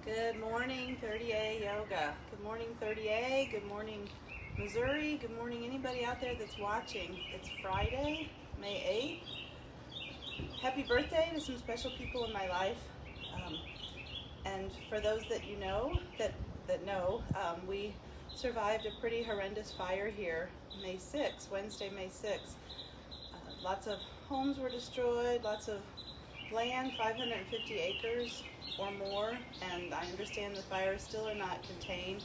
Good morning, 30A Yoga. Good morning, 30A. Good morning, Missouri. Good morning, anybody out there that's watching. It's Friday, May 8th. Happy birthday to some special people in my life. And for those that you know, that know, we survived a pretty horrendous fire here, May 6th, Wednesday, May 6th. Lots of homes were destroyed, lots of land, 550 acres or more, and I understand the fires still are not contained.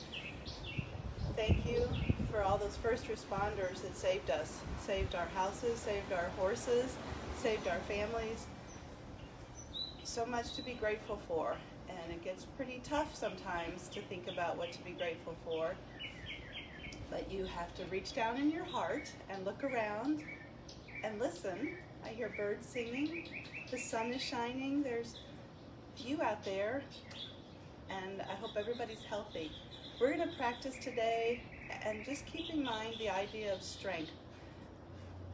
Thank you for all those first responders that saved us, saved our houses, saved our horses, saved our families. So much to be grateful for, and it gets pretty tough sometimes to think about what to be grateful for, but you have to reach down in your heart and look around and listen. I hear birds singing, the sun is shining, there's you out there, and I hope everybody's healthy. We're going to practice today and just keep in mind the idea of strength.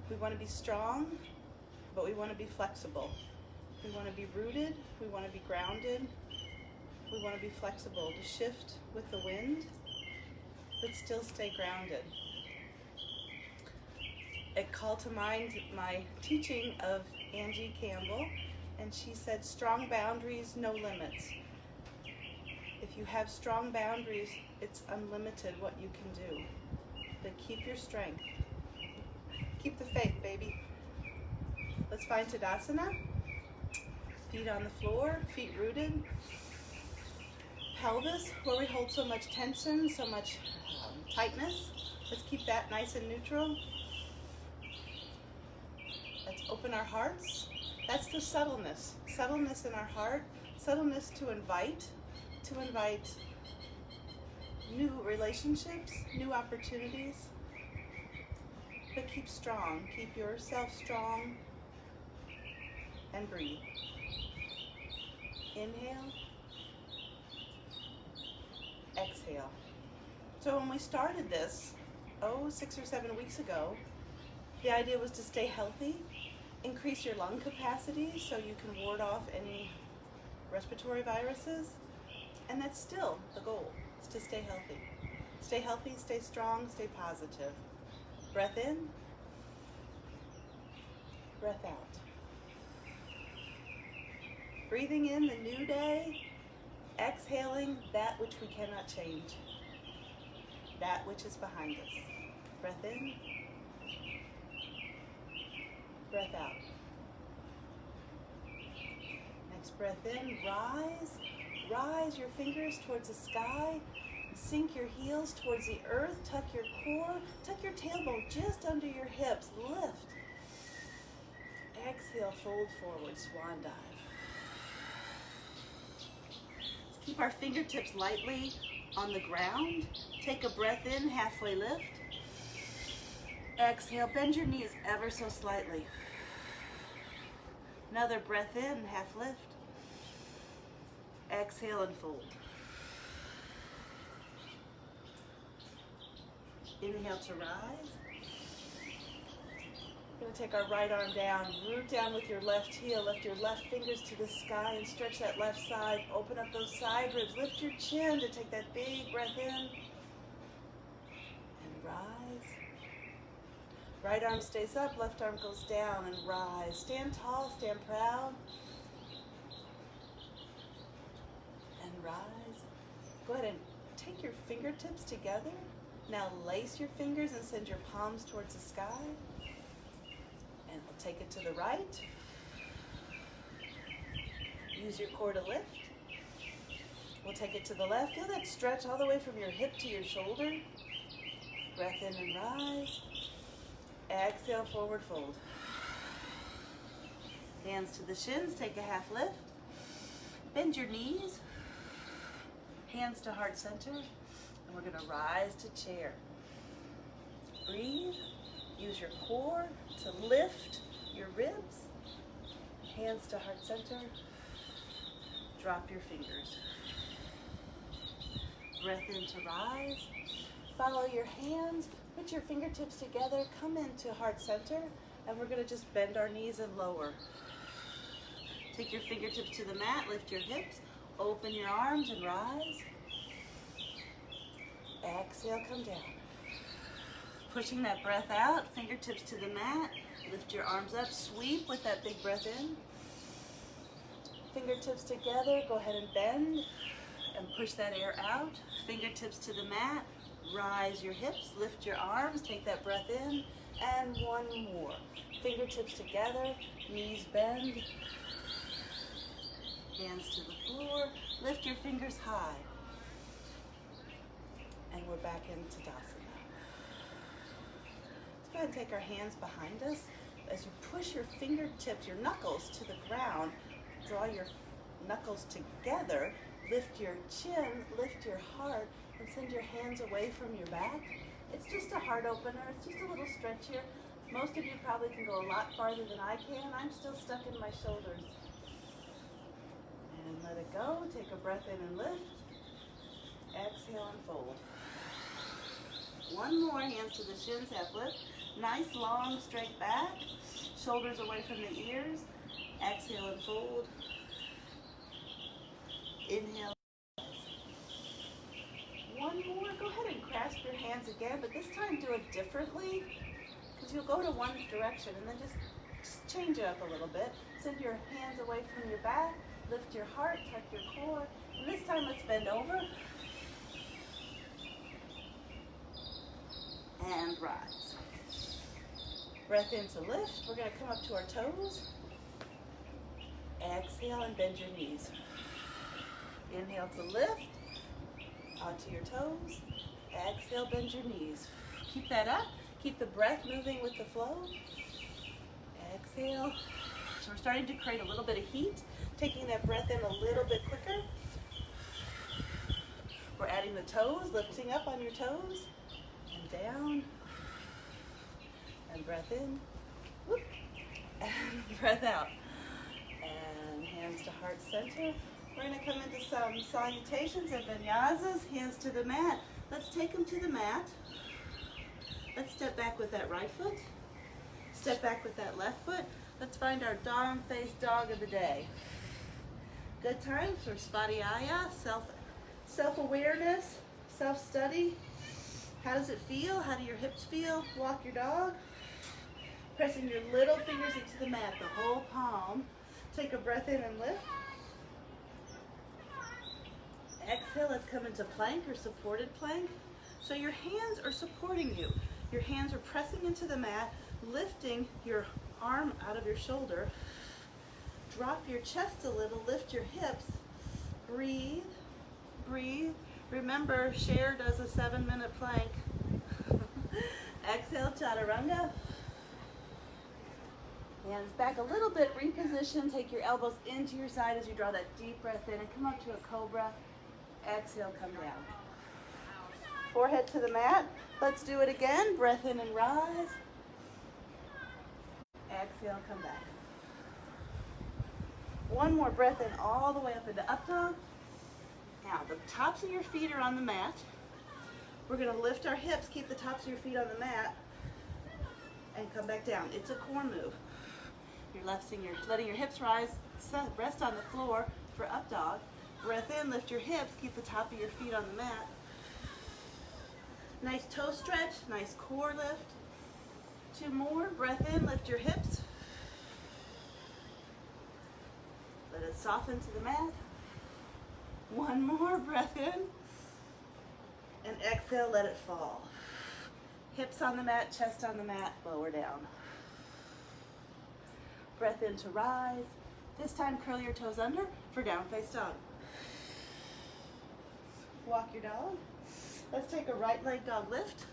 We want to be strong, but we want to be flexible. We want to be rooted, we want to be grounded, we want to be flexible to shift with the wind, but still stay grounded. It called to mind my teaching of Angie Campbell, and she said, strong boundaries, no limits. If you have strong boundaries, it's unlimited what you can do. But keep your strength. Keep the faith, baby. Let's find Tadasana. Feet on the floor, feet rooted. Pelvis, where we hold so much tension, so much tightness. Let's keep that nice and neutral. Let's open our hearts. That's the subtleness in our heart, subtleness to invite new relationships, new opportunities. But keep strong, keep yourself strong, and breathe. Inhale, exhale. So when we started this, 6 or 7 weeks ago, the idea was to stay healthy, increase your lung capacity so you can ward off any respiratory viruses, and that's still the goal, is to stay healthy. Stay healthy, stay strong, stay positive. Breath in, breath out. Breathing in the new day, exhaling that which we cannot change, that which is behind us. Breath in, breath out. Next breath in, rise your fingers towards the sky, sink your heels towards the earth, tuck your core, tuck your tailbone just under your hips, lift. Exhale, fold forward, swan dive. Let's keep our fingertips lightly on the ground. Take a breath in, halfway lift. Exhale, bend your knees ever so slightly. Another breath in, half lift. Exhale and fold. Inhale to rise. We're going to take our right arm down, root down with your left heel, lift your left fingers to the sky and stretch that left side. Open up those side ribs, lift your chin to take that big breath in. And rise. Right arm stays up, left arm goes down and rise. Stand tall, stand proud. And rise. Go ahead and take your fingertips together. Now lace your fingers and send your palms towards the sky. And we'll take it to the right. Use your core to lift. We'll take it to the left. Feel that stretch all the way from your hip to your shoulder. Breath in and rise. Exhale, forward fold. Hands to the shins, take a half lift. Bend your knees. Hands to heart center. And we're going to rise to chair. Breathe. Use your core to lift your ribs. Hands to heart center. Drop your fingers. Breath in to rise. Follow your hands. Put your fingertips together. Come into heart center. And we're going to just bend our knees and lower. Take your fingertips to the mat. Lift your hips. Open your arms and rise. Exhale, come down. Pushing that breath out, fingertips to the mat. Lift your arms up, sweep with that big breath in. Fingertips together, go ahead and bend and push that air out. Fingertips to the mat, rise your hips, lift your arms, take that breath in, and one more. Fingertips together, knees bend, hands to the floor, lift your fingers high. And we're back in Tadasana. Let's go ahead and take our hands behind us. As you push your fingertips, your knuckles to the ground, draw your knuckles together, lift your chin, lift your heart, and send your hands away from your back. It's just a heart opener. It's just a little stretch here. Most of you probably can go a lot farther than I can. I'm still stuck in my shoulders. And let it go. Take a breath in and lift. Exhale and fold. One more, hands to the shins, half lift. Nice long straight back. Shoulders away from the ears. Exhale and fold. Inhale. One more. Go ahead and grasp your hands again, but this time do it differently. Because you'll go to one direction and then just change it up a little bit. Send your hands away from your back. Lift your heart, tuck your core. And this time let's bend over. And rise. Breath in to lift. We're going to come up to our toes. Exhale and bend your knees. Inhale to lift. Onto your toes. Exhale, bend your knees. Keep that up. Keep the breath moving with the flow. Exhale. So we're starting to create a little bit of heat. Taking that breath in a little bit quicker. We're adding the toes, lifting up on your toes. And down. And breath in. Whoop. And breath out. And hands to heart center. We're going to come into some salutations and vinyasas. Hands to the mat. Let's take them to the mat. Let's step back with that right foot. Step back with that left foot. Let's find our down face dog of the day. Good times for Svadhyaya, self-awareness, self-study. How does it feel? How do your hips feel? Walk your dog. Pressing your little fingers into the mat, the whole palm. Take a breath in and lift. Exhale, let's come into plank or supported plank. So your hands are supporting you. Your hands are pressing into the mat, lifting your arm out of your shoulder. Drop your chest a little, lift your hips. Breathe, breathe. Remember, Cher does a 7-minute plank. Exhale, chaturanga. Hands back a little bit, reposition. Take your elbows into your side as you draw that deep breath in and come up to a cobra. Exhale, come down. Forehead to the mat. Let's do it again. Breath in and rise. Exhale, come back. One more breath in all the way up into up dog. Now, the tops of your feet are on the mat. We're going to lift our hips, keep the tops of your feet on the mat, and come back down. It's a core move. You're letting your hips rise, rest on the floor for up dog. Breath in, lift your hips, keep the top of your feet on the mat. Nice toe stretch, nice core lift. 2 more, breath in, lift your hips. Let it soften to the mat. 1 more, breath in. And exhale, let it fall. Hips on the mat, chest on the mat, lower down. Breath in to rise. This time curl your toes under for down face dog. Walk your dog. Let's take a right leg dog lift.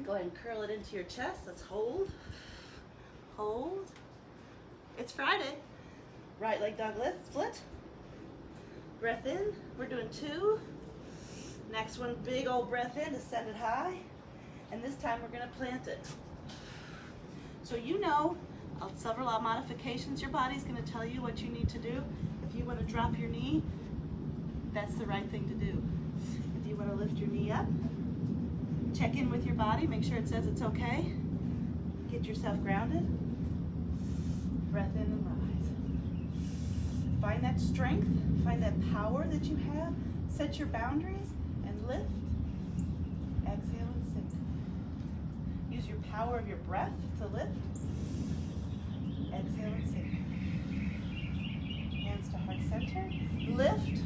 Go ahead and curl it into your chest. Let's hold. Hold. It's Friday. Right leg dog lift, split. Breath in. We're doing 2. Next one, big old breath in to send it high. And this time we're going to plant it. So you know, several modifications, your body's going to tell you what you need to do. If you want to drop your knee, that's the right thing to do. If you want to lift your knee up, check in with your body, make sure it says it's okay. Get yourself grounded. Breath in and rise. find that strength, find that power that you have, set your boundaries, and lift. Exhale and sink. Use your power of your breath to lift. Exhale and sink. Hands to heart center. Lift.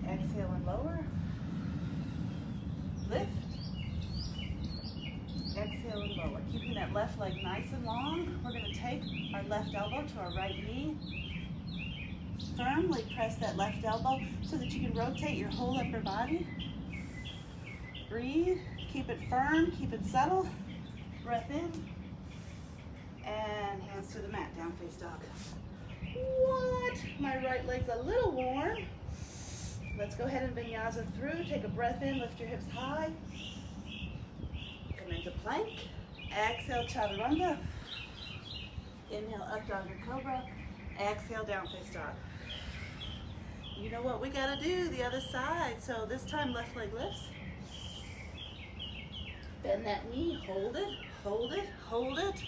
Exhale and lower. Lift. Exhale and lower. Keeping that left leg nice and long. We're going to take our left elbow to our right knee. Firmly press that left elbow so that you can rotate your whole upper body. Breathe. Keep it firm. Keep it subtle. Breath in. And hands to the mat. Down face dog. What? My right leg's a little warm. Let's go ahead and vinyasa through. Take a breath in. Lift your hips high. Come into plank. Exhale, chaturanga. Inhale, up dog or cobra. Exhale, down face dog. You know what we gotta do, the other side. So this time, left leg lifts. Bend that knee, hold it, hold it, hold it.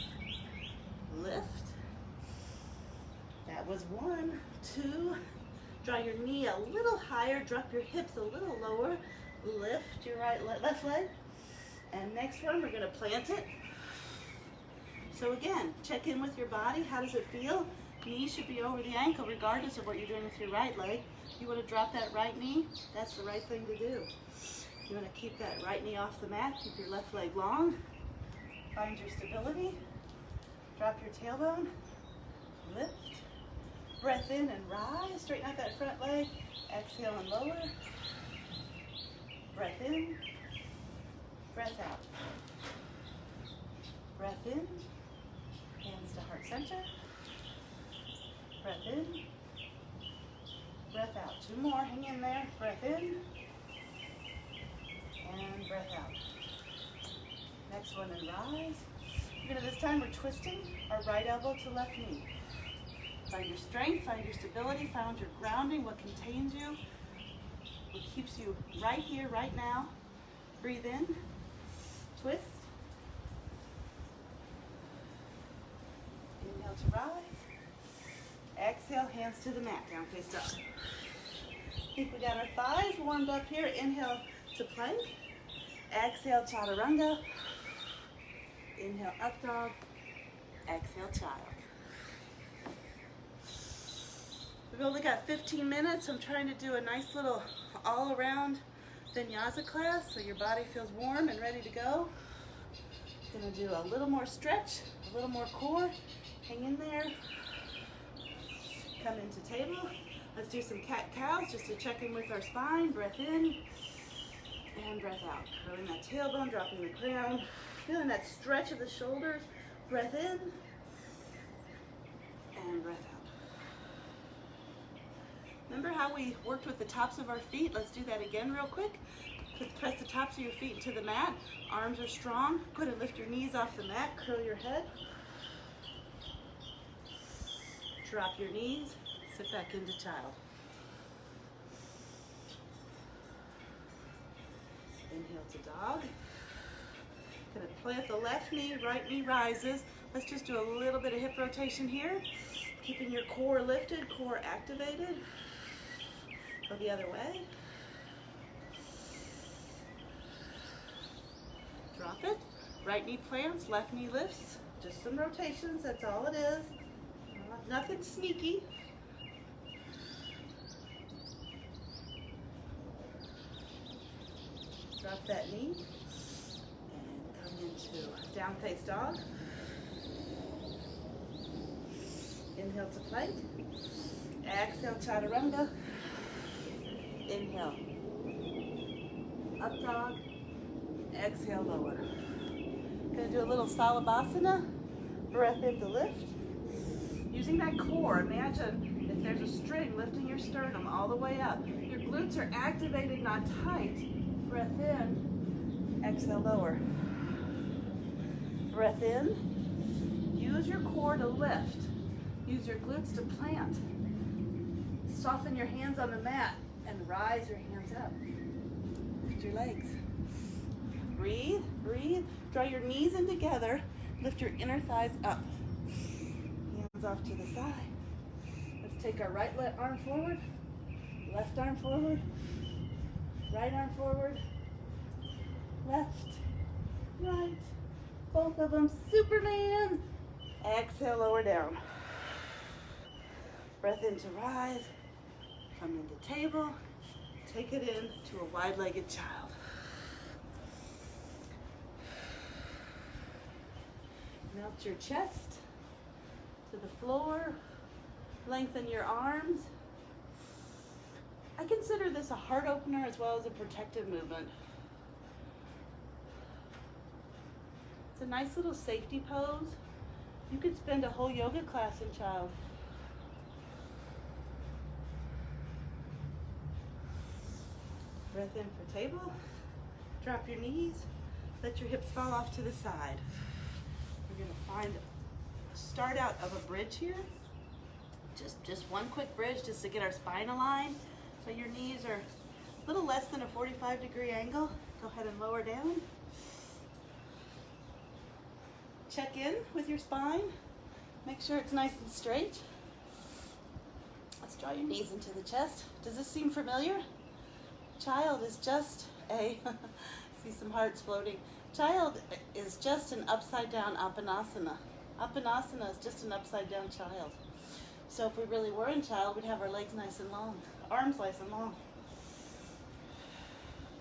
Lift. That was 1, 2. Draw your knee a little higher, drop your hips a little lower. Lift your left leg. And next one, we're gonna plant it. So again, check in with your body. How does it feel? Knee should be over the ankle regardless of what you're doing with your right leg. You wanna drop that right knee? That's the right thing to do. You wanna keep that right knee off the mat, keep your left leg long. Find your stability. Drop your tailbone. Lift. Breath in and rise. Straighten out that front leg. Exhale and lower. Breath in. Breath out. Breath in. Hands to heart center. Breath in. Breath out. 2 more. Hang in there. Breath in. And breath out. Next one and rise. This time we're twisting our right elbow to left knee. Find your strength, find your stability, find your grounding, what contains you, what keeps you right here, right now. Breathe in, twist. Inhale to rise. Exhale, hands to the mat, down face dog. I think we got our thighs warmed up here. Inhale to plank. Exhale, chaturanga. Inhale, up dog. Exhale, child. We've only got 15 minutes. I'm trying to do a nice little all-around vinyasa class so your body feels warm and ready to go. Gonna do a little more stretch, a little more core. Hang in there. Come into table. Let's do some cat-cows just to check in with our spine. Breath in and breath out. Curling that tailbone, dropping the crown. Feeling that stretch of the shoulders. Breath in and breath out. Remember how we worked with the tops of our feet? Let's do that again real quick. Press the tops of your feet into the mat. Arms are strong. Go ahead and lift your knees off the mat. Curl your head. Drop your knees. Sit back into child. Inhale to dog. Gonna plant the left knee, right knee rises. Let's just do a little bit of hip rotation here. Keeping your core lifted, core activated. Go the other way. Drop it. Right knee plants, left knee lifts. Just some rotations, that's all it is. Nothing sneaky. Drop that knee. Into down face dog. Inhale to plank. Exhale, chaturanga. Inhale. Up dog. Exhale, lower. Gonna do a little salabhasana. Breath in to lift. Using that core, imagine if there's a string lifting your sternum all the way up. Your glutes are activated, not tight. Breath in. Exhale, lower. Breath in. Use your core to lift. Use your glutes to plant. Soften your hands on the mat and rise your hands up. Lift your legs. Breathe, breathe. Draw your knees in together. Lift your inner thighs up. Hands off to the side. Take our right arm forward, left arm forward, right arm forward, left, right, both of them, Superman. Exhale, lower down. Breath in to rise, come into table, take it in to a wide-legged child. Melt your chest to the floor, lengthen your arms. I consider this a heart opener as well as a protective movement. It's a nice little safety pose. You could spend a whole yoga class in child. Breath in for table. Drop your knees. Let your hips fall off to the side. We're gonna start out of a bridge here. Just one quick bridge just to get our spine aligned. So your knees are a little less than a 45-degree angle. Go ahead and lower down. Check in with your spine. Make sure it's nice and straight. Let's draw your knees into the chest. Does this seem familiar? Child is just a, see some hearts floating. Child is just an upside down Apanasana. Apanasana is just an upside down child. So if we really were in child, we'd have our legs nice and long, arms nice and long.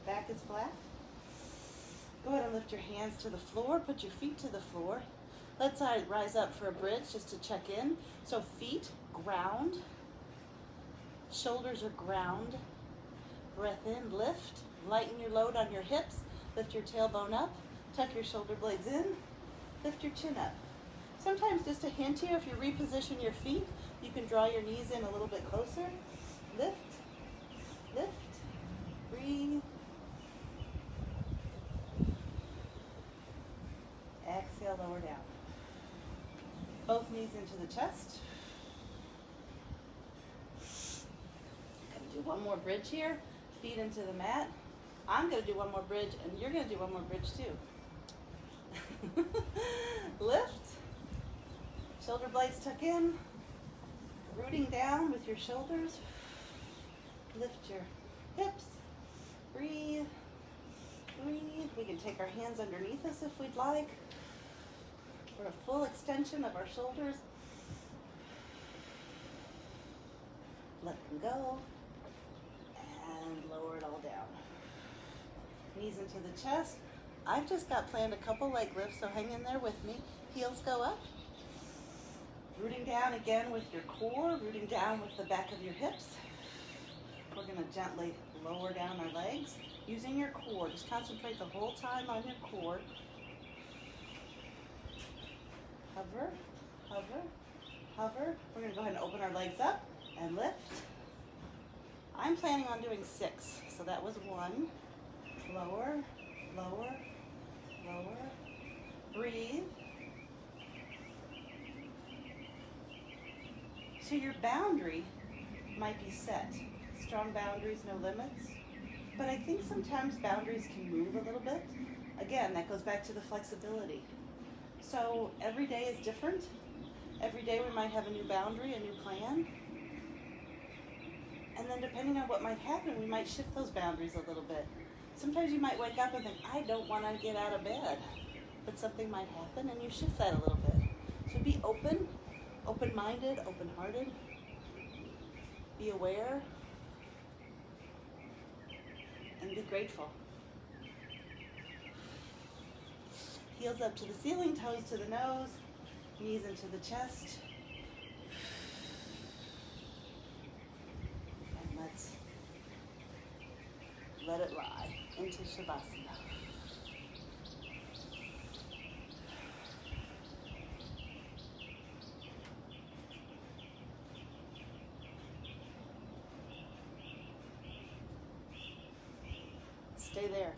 Back is flat. Go ahead and lift your hands to the floor, put your feet to the floor. Let's rise up for a bridge just to check in. So feet, ground. Shoulders are ground. Breath in, lift. Lighten your load on your hips. Lift your tailbone up. Tuck your shoulder blades in. Lift your chin up. Sometimes just a hint here, if you reposition your feet, you can draw your knees in a little bit closer. Lift, lift, breathe. Exhale, lower down. Both knees into the chest. Gonna do one more bridge here. Feet into the mat. I'm gonna do one more bridge, and you're gonna do one more bridge too. Lift. Shoulder blades tuck in. Rooting down with your shoulders. Lift your hips. Breathe. Breathe. We can take our hands underneath us if we'd like. For a full extension of our shoulders. Let them go. And lower it all down. Knees into the chest. I've just got planned a couple leg lifts, so hang in there with me. Heels go up. Rooting down again with your core, rooting down with the back of your hips. We're going to gently lower down our legs using your core. Just concentrate the whole time on your core. Hover, hover, hover. We're going to go ahead and open our legs up and lift. I'm planning on doing 6. So that was 1. Lower, lower, lower. Breathe. So your boundary might be set. Strong boundaries, no limits. But I think sometimes boundaries can move a little bit. Again, that goes back to the flexibility. So every day is different. Every day we might have a new boundary, a new plan. And then depending on what might happen, we might shift those boundaries a little bit. Sometimes you might wake up and think, I don't want to get out of bed. But something might happen and you shift that a little bit. So be open. Open-minded, open-hearted, be aware, and be grateful. Heels up to the ceiling, toes to the nose, knees into the chest. And let's let it lie into Shavasana. Stay there.